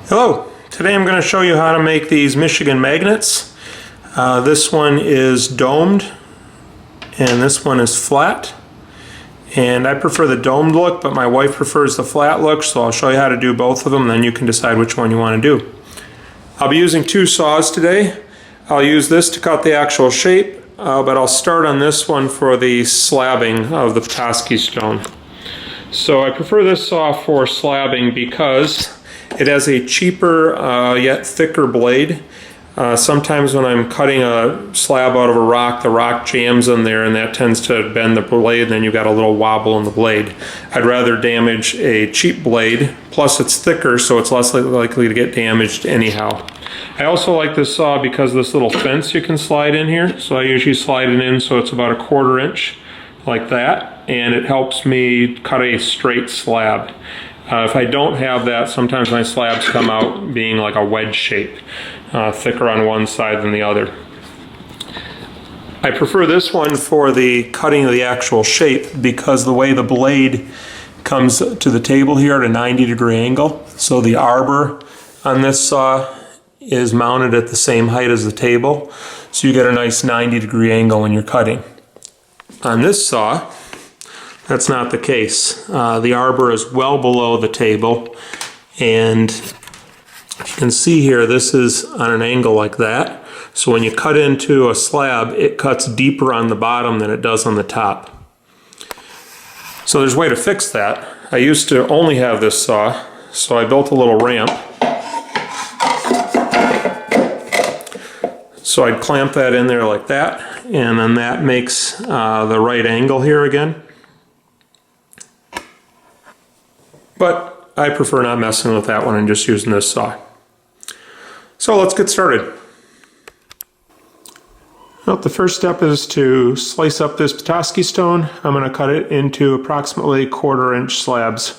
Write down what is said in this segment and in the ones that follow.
Hello, today I'm going to show you how to make these Michigan magnets. This one is domed and this one is flat. And I prefer the domed look, but my wife prefers the flat look, so I'll show you how to do both of them, then you can decide which one you want to do. I'll be using two saws today. I'll use this to cut the actual shape, but I'll start on this one for the slabbing of the Petoskey stone. So I prefer this saw for slabbing because it has a cheaper yet thicker blade. Sometimes when I'm cutting a slab out of a rock, the rock jams in there and that tends to bend the blade, and then you've got a little wobble in the blade. I'd rather damage a cheap blade, plus it's thicker so it's less likely to get damaged anyhow. I also like this saw because of this little fence you can slide in here. So I usually slide it in so it's about 1/4 inch like that, and it helps me cut a straight slab. If I don't have that, sometimes my slabs come out being like a wedge shape, thicker on one side than the other. I prefer this one for the cutting of the actual shape because the way the blade comes to the table here at a 90-degree angle, so the arbor on this saw is mounted at the same height as the table, so you get a nice 90-degree angle when you're cutting. On this saw, that's not the case. The arbor is well below the table, and you can see here this is on an angle like that. So when you cut into a slab, it cuts deeper on the bottom than it does on the top. So there's a way to fix that. I used to only have this saw, so I built a little ramp. So I'd clamp that in there like that, and then that makes the right angle here again. But I prefer not messing with that one and just using this saw. So let's get started. Well, the first step is to slice up this Petoskey stone. I'm going to cut it into approximately 1/4 inch slabs.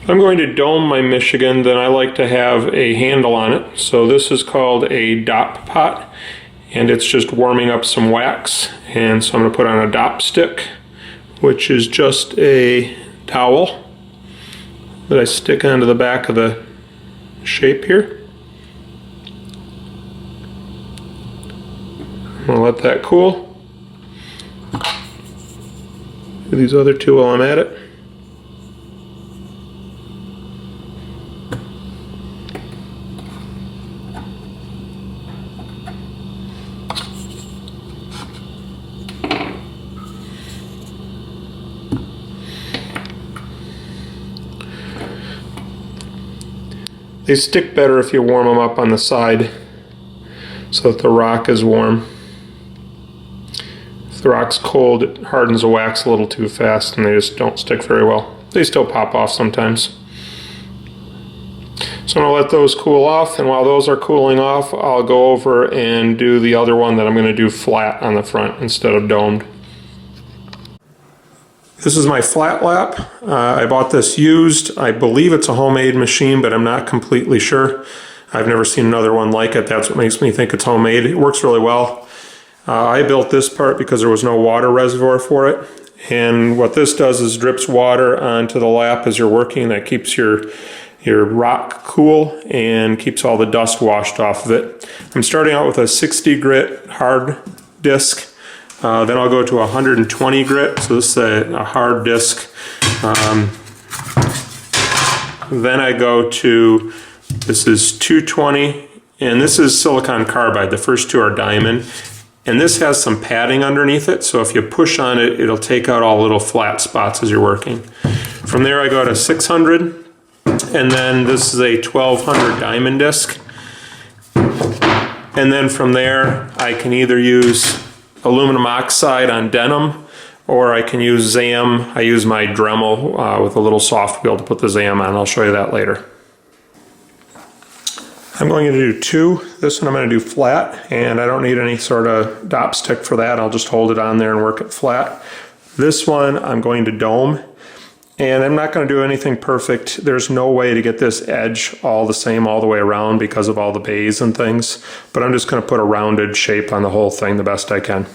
If I'm going to dome my Michigan, then I like to have a handle on it. So this is called a dop pot, and it's just warming up some wax. And so I'm going to put on a dop stick, which is just a towel that I stick onto the back of the shape here. I'm going to let that cool. Do these other two while I'm at it. They stick better if you warm them up on the side so that the rock is warm. If the rock's cold, it hardens the wax a little too fast and they just don't stick very well. They still pop off sometimes. So I'm going to let those cool off, and while those are cooling off, I'll go over and do the other one that I'm going to do flat on the front instead of domed. This is my flat lap. I bought this used. I believe it's a homemade machine, but I'm not completely sure. I've never seen another one like it. That's what makes me think it's homemade. It works really well. I built this part because there was no water reservoir for it. And what this does is drips water onto the lap as you're working. That keeps your rock cool and keeps all the dust washed off of it. I'm starting out with a 60 grit hard disc. Then I'll go to 120 grit, so this is a hard disc. Then I go to, this is 220, and this is silicon carbide. The first two are diamond. And this has some padding underneath it, so if you push on it, it'll take out all little flat spots as you're working. From there I go to 600, and then this is a 1200 diamond disc. And then from there I can either use aluminum oxide on denim, or I can use ZAM. I use my Dremel with a little soft wheel to put the ZAM on. I'll show you that later. I'm going to do two. This one I'm going to do flat, and I don't need any sort of dop stick for that. I'll just hold it on there and work it flat. This one I'm going to dome, and I'm not going to do anything perfect. There's no way to get this edge all the same all the way around because of all the bays and things, but I'm just going to put a rounded shape on the whole thing the best I can.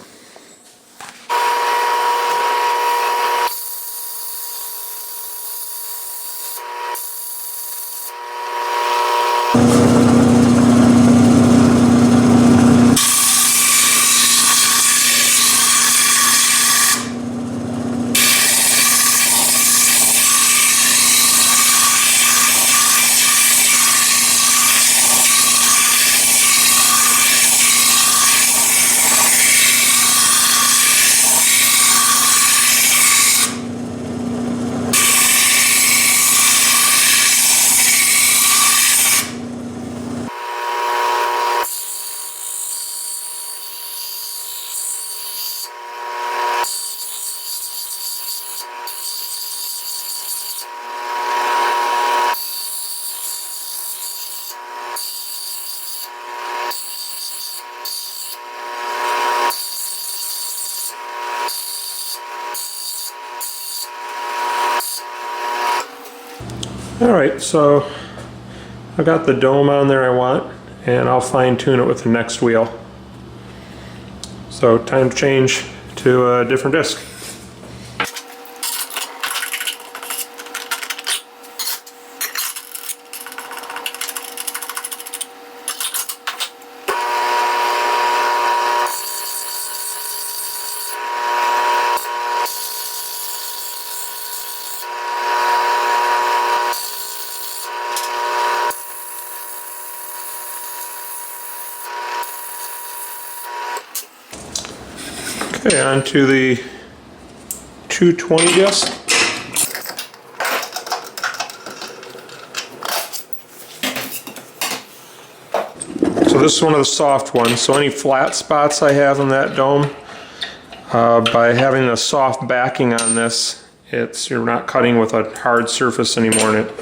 Alright, so I got the dome on there I want, and I'll fine tune it with the next wheel. So time to change to a different disc. Okay, on to the 220 disc. So this is one of the soft ones. So any flat spots I have in that dome, by having a soft backing on this, you're not cutting with a hard surface anymore, and it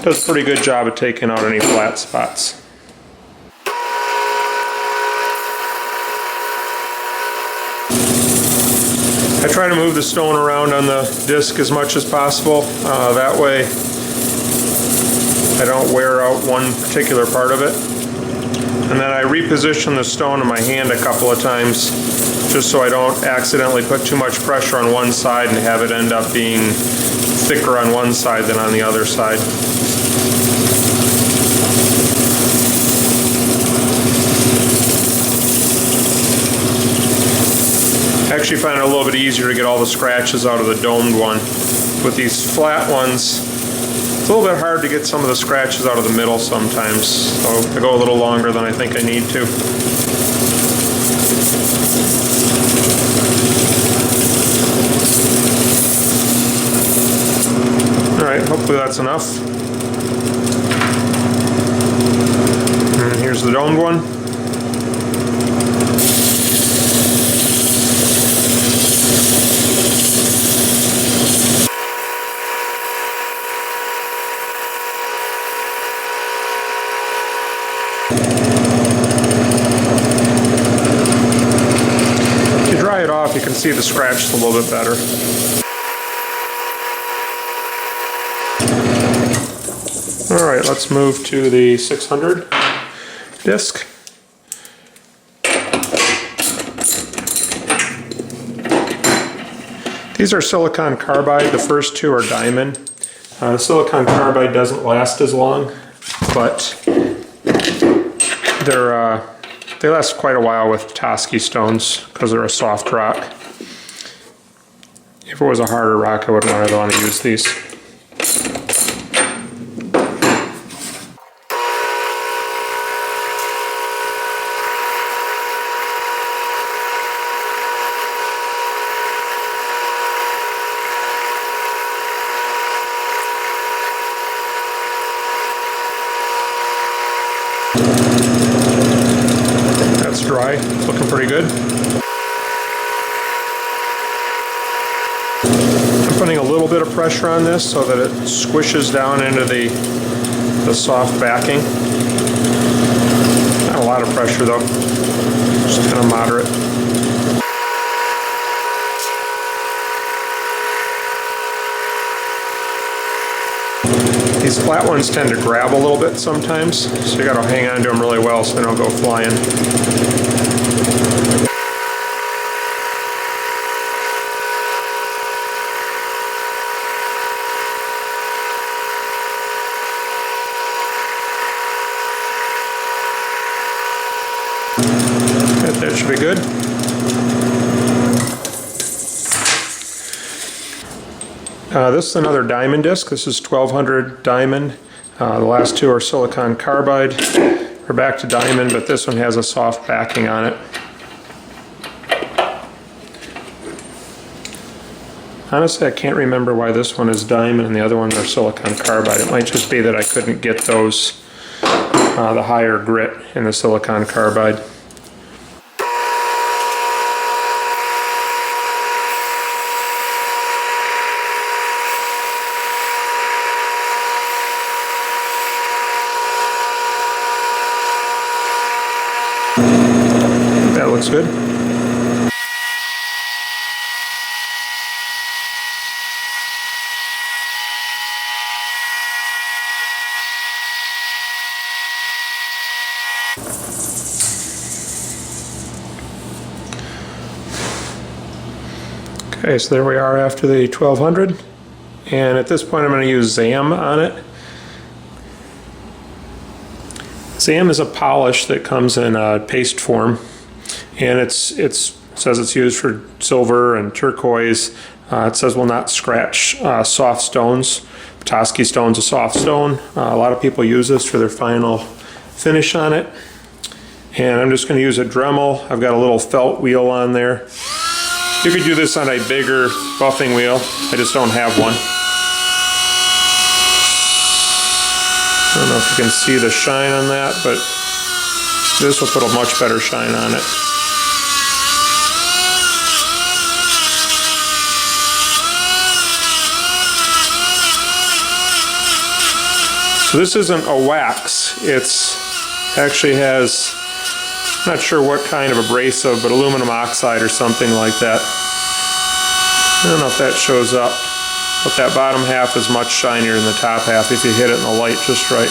does a pretty good job of taking out any flat spots. I try to move the stone around on the disc as much as possible. That way I don't wear out one particular part of it. And then I reposition the stone in my hand a couple of times just so I don't accidentally put too much pressure on one side and have it end up being thicker on one side than on the other side. I actually find it a little bit easier to get all the scratches out of the domed one. With these flat ones, it's a little bit hard to get some of the scratches out of the middle sometimes, so I go a little longer than I think I need to. Alright, hopefully that's enough. And here's the domed one. If you dry it off, you can see the scratch a little bit better. Alright, let's move to the 600 disc. These are silicon carbide. The first two are diamond. The silicon carbide doesn't last as long, but they last quite a while with Petoskey stones because they're a soft rock. If it was a harder rock, I wouldn't really want to use these. That's dry, it's looking pretty good. I'm putting a little bit of pressure on this so that it squishes down into the soft backing. Not a lot of pressure though, just kind of moderate. These flat ones tend to grab a little bit sometimes, so you got to hang on to them really well so they don't go flying. That should be good. This is another diamond disc. This is 1200 diamond. The last two are silicon carbide. We're back to diamond, but this one has a soft backing on it. Honestly, I can't remember why this one is diamond and the other ones are silicon carbide. It might just be that I couldn't get those, the higher grit in the silicon carbide. That looks good. Okay, so there we are after the 1200, and at this point I'm going to use ZAM on it. ZAM is a polish that comes in paste form, and it says it's used for silver and turquoise. It says will not scratch soft stones. Petoskey stone's a soft stone. A lot of people use this for their final finish on it. And I'm just going to use a Dremel. I've got a little felt wheel on there. You could do this on a bigger buffing wheel. I just don't have one. I don't know if you can see the shine on that, but this will put a much better shine on it. So this isn't a wax, it's actually has, I'm not sure what kind of abrasive, but aluminum oxide or something like that. I don't know if that shows up. but that bottom half is much shinier than the top half if you hit it in the light just right.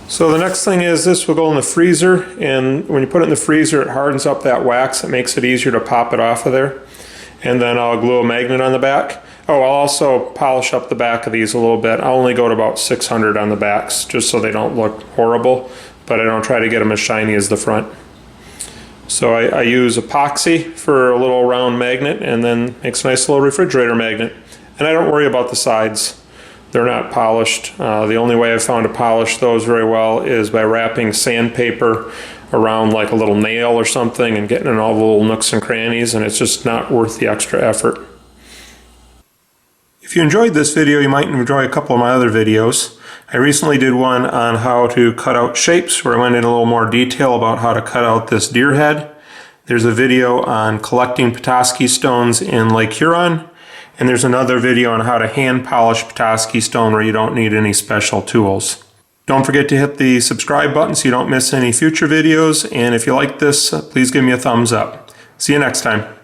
So the next thing is this will go in the freezer, and when you put it in the freezer it hardens up that wax. It makes it easier to pop it off of there. And then I'll glue a magnet on the back. Oh, I'll also polish up the back of these a little bit. I'll only go to about 600 on the backs just so they don't look horrible, but I don't try to get them as shiny as the front. So I use epoxy for a little round magnet, and then makes a nice little refrigerator magnet. And I don't worry about the sides. They're not polished. The only way I've found to polish those very well is by wrapping sandpaper around like a little nail or something and getting in all the little nooks and crannies, and it's just not worth the extra effort. If you enjoyed this video, you might enjoy a couple of my other videos. I recently did one on how to cut out shapes, where I went into a little more detail about how to cut out this deer head. There's a video on collecting Petoskey stones in Lake Huron. And there's another video on how to hand polish Petoskey stone where you don't need any special tools. Don't forget to hit the subscribe button so you don't miss any future videos. And if you like this, please give me a thumbs up. See you next time.